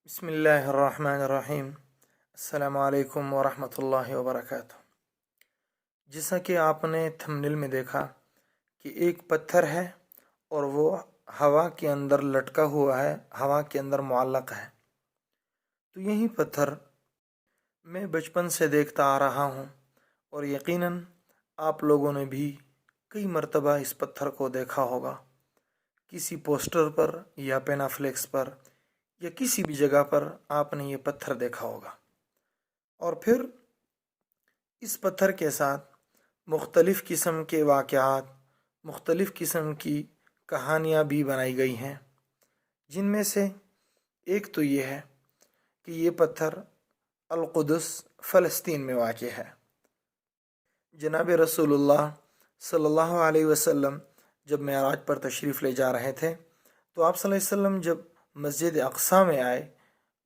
بسم اللہ الرحمن الرحیم۔ السلام علیکم ورحمۃ اللہ وبرکاتہ۔ جیسا کہ آپ نے تھمبنیل میں دیکھا کہ ایک پتھر ہے اور وہ ہوا کے اندر لٹکا ہوا ہے، ہوا کے اندر معلق ہے۔ تو یہی پتھر میں بچپن سے دیکھتا آ رہا ہوں اور یقیناً آپ لوگوں نے بھی کئی مرتبہ اس پتھر کو دیکھا ہوگا، کسی پوسٹر پر یا پینافلیکس پر یا کسی بھی جگہ پر آپ نے یہ پتھر دیکھا ہوگا۔ اور پھر اس پتھر کے ساتھ مختلف قسم کے واقعات، مختلف قسم کی کہانیاں بھی بنائی گئی ہیں، جن میں سے ایک تو یہ ہے کہ یہ پتھر القدس فلسطین میں واقع ہے۔ جناب رسول اللہ صلی اللہ علیہ وسلم جب معراج پر تشریف لے جا رہے تھے تو آپ صلی اللہ علیہ وسلم جب مسجد اقصیٰ میں آئے،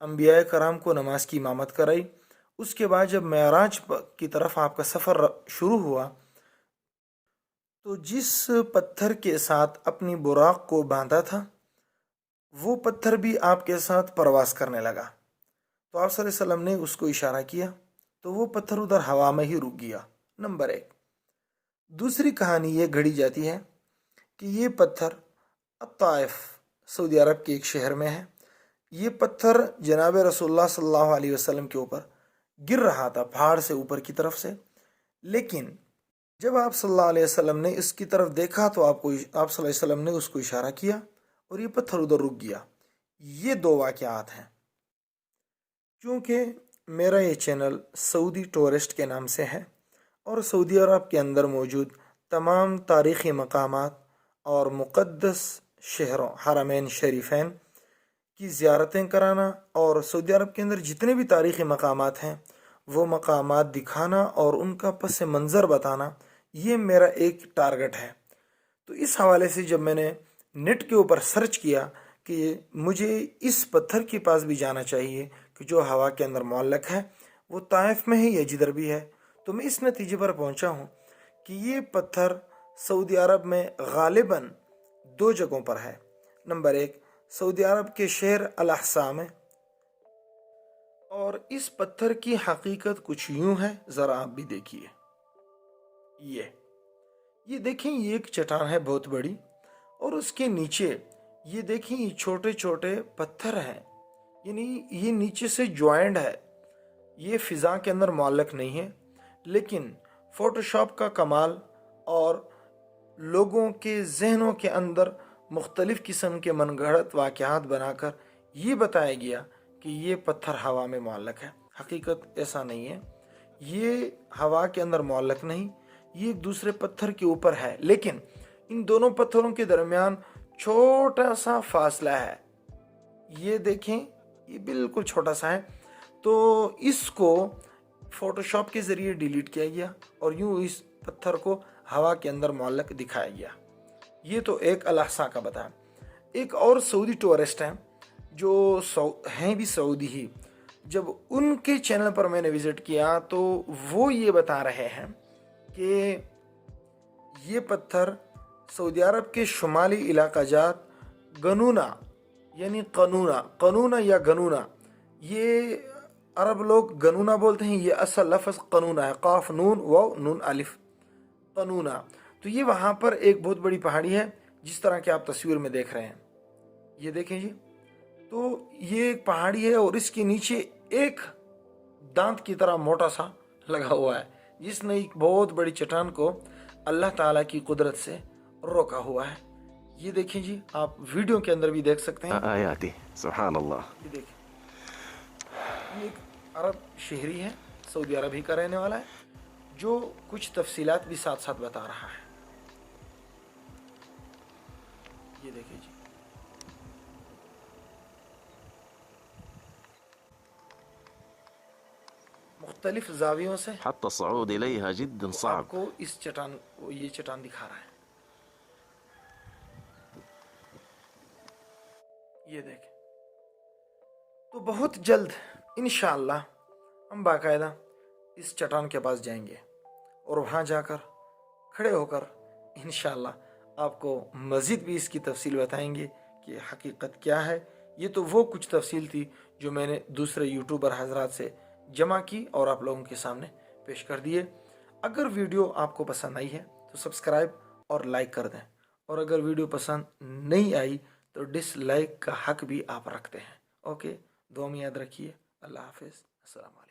انبیاء کرام کو نماز کی امامت کرائی، اس کے بعد جب معراج کی طرف آپ کا سفر شروع ہوا تو جس پتھر کے ساتھ اپنی براق کو باندھا تھا وہ پتھر بھی آپ کے ساتھ پرواز کرنے لگا۔ تو آپ صلی اللہ علیہ وسلم نے اس کو اشارہ کیا تو وہ پتھر ادھر ہوا میں ہی رک گیا، نمبر ایک۔ دوسری کہانی یہ گھڑی جاتی ہے کہ یہ پتھر الطائف سعودی عرب کے ایک شہر میں ہے۔ یہ پتھر جناب رسول اللہ صلی اللہ علیہ وسلم کے اوپر گر رہا تھا پہاڑ سے اوپر کی طرف سے، لیکن جب آپ صلی اللہ علیہ وسلم نے اس کی طرف دیکھا تو آپ صلی اللہ علیہ وسلم نے اس کو اشارہ کیا اور یہ پتھر ادھر رک گیا۔ یہ دو واقعات ہیں۔ چونکہ میرا یہ چینل سعودی ٹورسٹ کے نام سے ہے اور سعودی عرب کے اندر موجود تمام تاریخی مقامات اور مقدس شہروں، حرمین شریفین کی زیارتیں کرانا اور سعودی عرب کے اندر جتنے بھی تاریخی مقامات ہیں وہ مقامات دکھانا اور ان کا پس منظر بتانا، یہ میرا ایک ٹارگٹ ہے۔ تو اس حوالے سے جب میں نے نیٹ کے اوپر سرچ کیا کہ مجھے اس پتھر کے پاس بھی جانا چاہیے کہ جو ہوا کے اندر معلق ہے، وہ طائف میں ہے یا جدھر بھی ہے، تو میں اس نتیجے پر پہنچا ہوں کہ یہ پتھر سعودی عرب میں غالباً دو جگہوں پر ہے۔ نمبر ایک، سعودی عرب کے شہر الاحساء میں، اور اس پتھر کی حقیقت کچھ یوں ہے، ذرا آپ بھی دیکھیے۔ یہ دیکھیں، یہ ایک چٹان ہے بہت بڑی، اور اس کے نیچے یہ دیکھیں یہ چھوٹے چھوٹے پتھر ہیں، یعنی یہ نیچے سے جوائنڈ ہے، یہ فضا کے اندر معلق نہیں ہے، لیکن فوٹو شاپ کا کمال اور لوگوں کے ذہنوں کے اندر مختلف قسم کے من گھڑت واقعات بنا کر یہ بتایا گیا کہ یہ پتھر ہوا میں معلق ہے۔ حقیقت ایسا نہیں ہے، یہ ہوا کے اندر معلق نہیں، یہ ایک دوسرے پتھر کے اوپر ہے، لیکن ان دونوں پتھروں کے درمیان چھوٹا سا فاصلہ ہے۔ یہ دیکھیں، یہ بالکل چھوٹا سا ہے، تو اس کو فوٹو شاپ کے ذریعے ڈیلیٹ کیا گیا اور یوں اس پتھر کو ہوا کے اندر معلق دکھایا گیا۔ یہ تو ایک الاحساء کا بتایا۔ ایک اور سعودی ٹورسٹ ہیں جو ہیں بھی سعودی ہی، جب ان کے چینل پر میں نے وزٹ کیا تو وہ یہ بتا رہے ہیں کہ یہ پتھر سعودی عرب کے شمالی علاقہ جات گنونا، یعنی قنونا یا گنونا، یہ عرب لوگ گنونا بولتے ہیں، یہ اصل لفظ قنونا ہے، قاف نون واو نون الف، قنونا۔ تو یہ وہاں پر ایک بہت بڑی پہاڑی ہے، جس طرح کہ آپ تصویر میں دیکھ رہے ہیں، یہ دیکھیں جی۔ تو یہ ایک پہاڑی ہے اور اس کے نیچے ایک دانت کی طرح موٹا سا لگا ہوا ہے، جس نے ایک بہت بڑی چٹان کو اللہ تعالیٰ کی قدرت سے روکا ہوا ہے۔ یہ دیکھیں جی، آپ ویڈیو کے اندر بھی دیکھ سکتے ہیں آیاتی سبحان اللہ۔ یہ دیکھیں، یہ ایک عرب شہری ہے، سعودی عرب ہی کا رہنے والا ہے، جو کچھ تفصیلات بھی ساتھ ساتھ بتا رہا ہے۔ یہ دیکھیں جی، مختلف زاویوں سے حتى الصعود إليها جدا وہ صعب۔ آپ کو اس چٹان، یہ چٹان دکھا رہا ہے۔ یہ دیکھیں، تو بہت جلد انشاءاللہ ہم باقاعدہ اس چٹان کے پاس جائیں گے اور وہاں جا کر کھڑے ہو کر انشاءاللہ آپ کو مزید بھی اس کی تفصیل بتائیں گے کہ حقیقت کیا ہے، یہ تو وہ کچھ تفصیل تھی جو میں نے دوسرے یوٹیوبر حضرات سے جمع کی اور آپ لوگوں کے سامنے پیش کر دیے. اگر ویڈیو آپ کو پسند آئی ہے تو سبسکرائب اور لائک کر دیں, اور اگر ویڈیو پسند نہیں آئی تو ڈس لائک کا حق بھی آپ رکھتے ہیں. اوکے, دعا میں یاد رکھیے. اللہ حافظ. السلام علیکم.